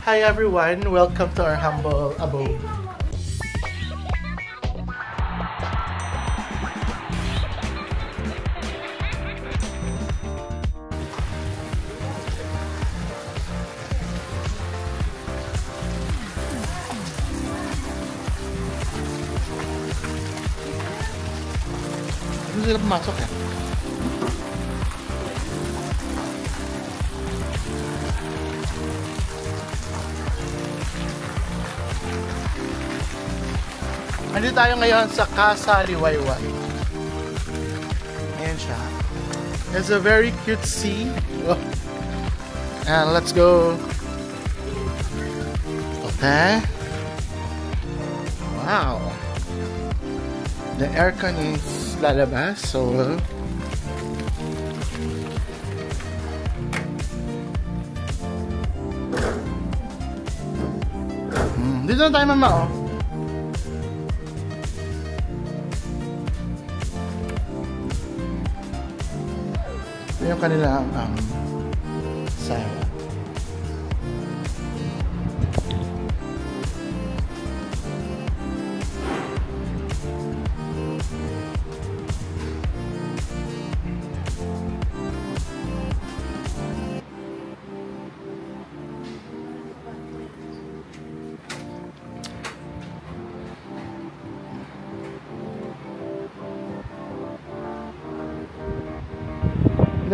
Hi everyone, welcome to our humble abode. Ano sila pumasok eh? Nandito tayo ngayon sa Casa Liwayway. Ayan siya. It's a very cute sea. And let's go. Okay. Wow. The aircon is lalabas. So, dito na tayo mama oh. Ito yung kanilang sala.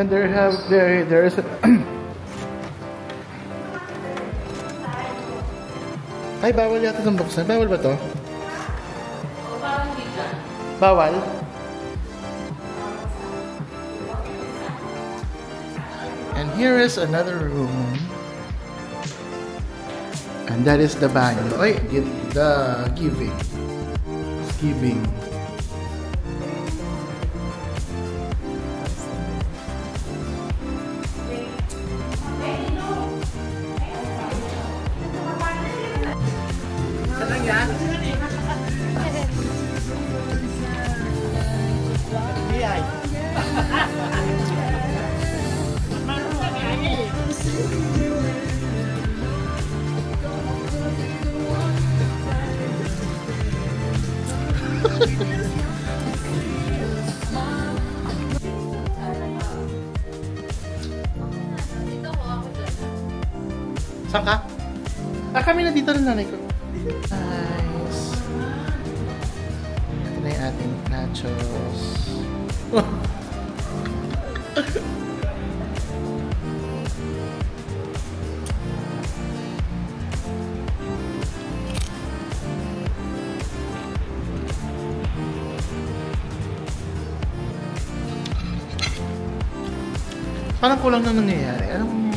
Then there is a ay, bawal yata itong buksan. Bawal ba to? Bawal? And here is another room. And that is the banyo. Ay, the giving. Giving. Saan ka? Kami na dito ng nanay ko. Nice. Ito na yung ating nachos. Parang kulang na nangyayari. Anong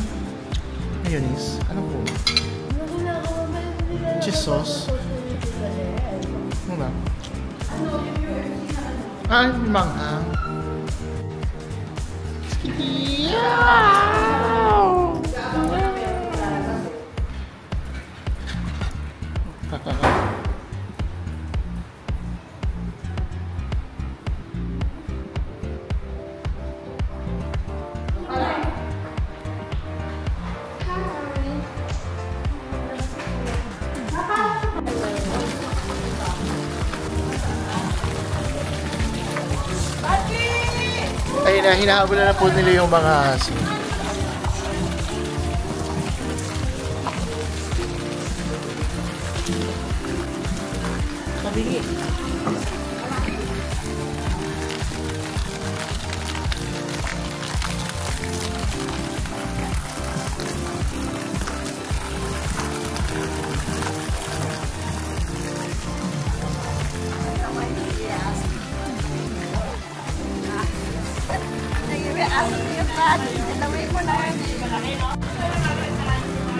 mayonnaise? Anong kulang? Cheese sauce? Ano ba? Ah, yung manghang. Ay, hinahabol na po nila yung mga sabingi.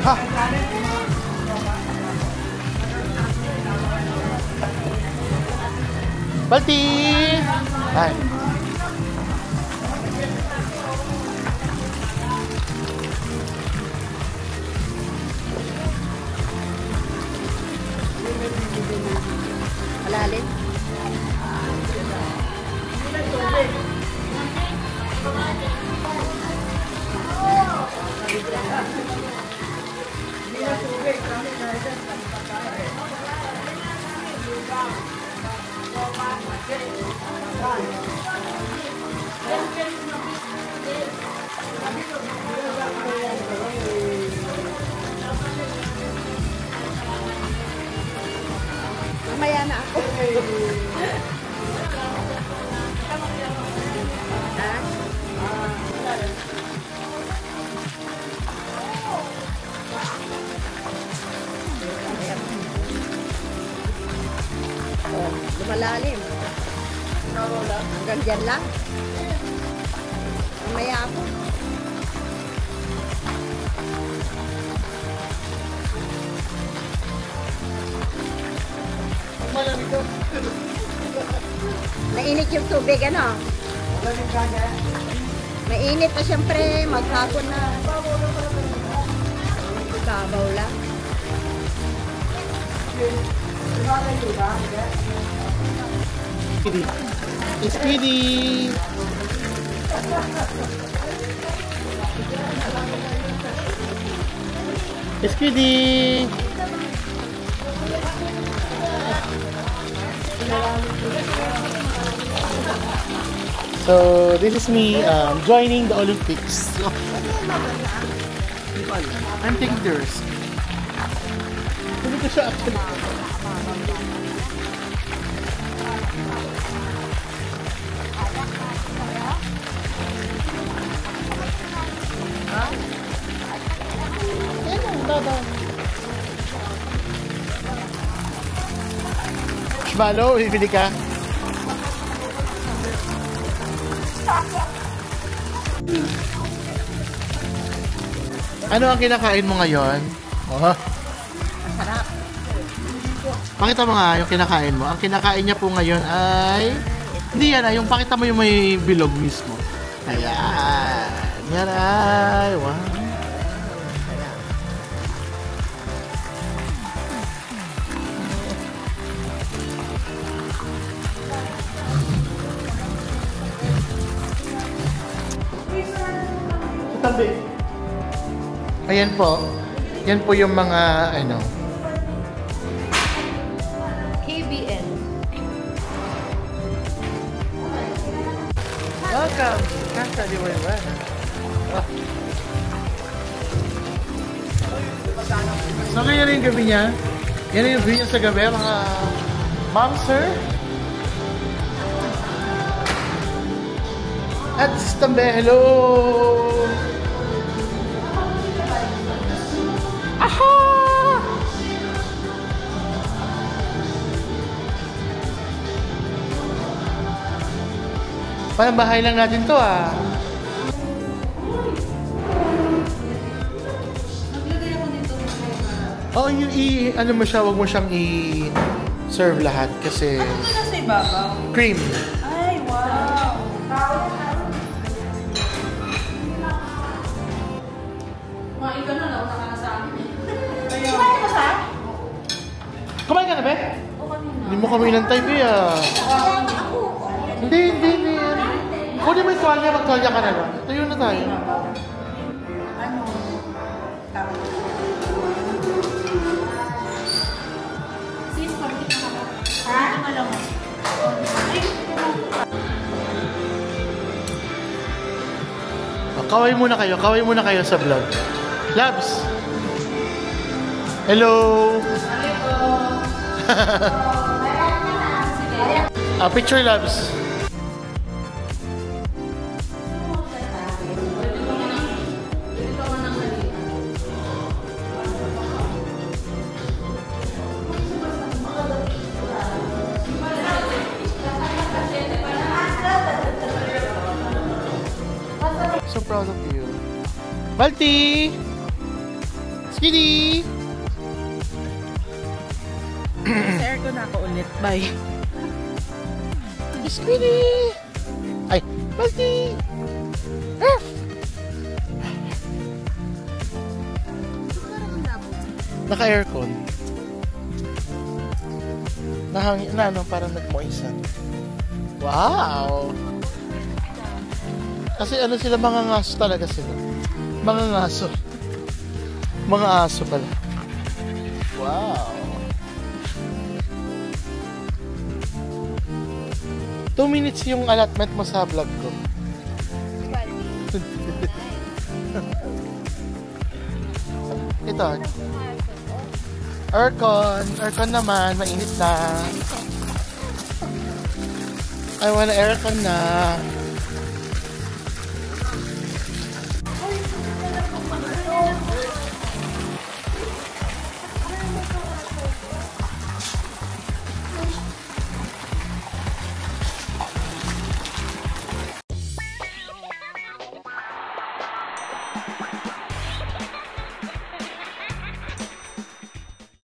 Ha! Balti! Ay. Malalim. Hindi na tubig. Mamaya na ako. Lumalalim. Hanggang dyan lang. Mamaya ako. Mainit yung tubig, ano? Mainit pa siyempre. Maghapon na. Kabaw lang. Speedy! Speedy! So, this is me joining the Olympics. I'm taking the risk. Hindi ko siya actually. Shmalo, bibili ka? Ano ang kinakain mo ngayon? Oh. Masarap. Pakita mo nga yung kinakain mo. Ang kinakain niya po ngayon ay... Hindi yan yung pakita mo yung may bilog mismo. Ayan. Yan ay... Wow. Tabi. Ayan po. Yan po yung mga ano. KBN. Welcome to Casa de Buena. Oh. So ngayon yung gabi niya. Yan yung gabi niya sa gabi mga ma'am, sir. At Tambe, hello! Aha! Parang bahay lang natin to ah. Oo, ano mo siya, wag mo siyang i-serve lahat kasi... Ano ba nasa ibabaw? Cream. Ay, wow! Kumain ka na, nauna ka na sa amin. Kumain ka sa? Kumain ka na, be? Hindi mo kami inantay, be ah. Hindi. Kunin mo yung tuwalya, mag-tuwalya ka na lang. Tayo na tayo. Ano? Sis, pagkit na ka ba? Ha? Hindi lang. Kaway muna kayo sa vlog. Labs! Hello! Picture, Labs. So proud of you. Balti! Skiddy! Sa aircon ako ulit. Bye. Skiddy! Ay! Balti! Naka-aircon. Nahangin na ano, parang nag-moisan. Wow! Kasi ano sila, mga ngaso talaga sila. Mga ngaso. Mga aso pala. Wow! 2 minutes yung allotment mo sa vlog ko. Ito. Aircon. Aircon naman. Mainit na. I want aircon na.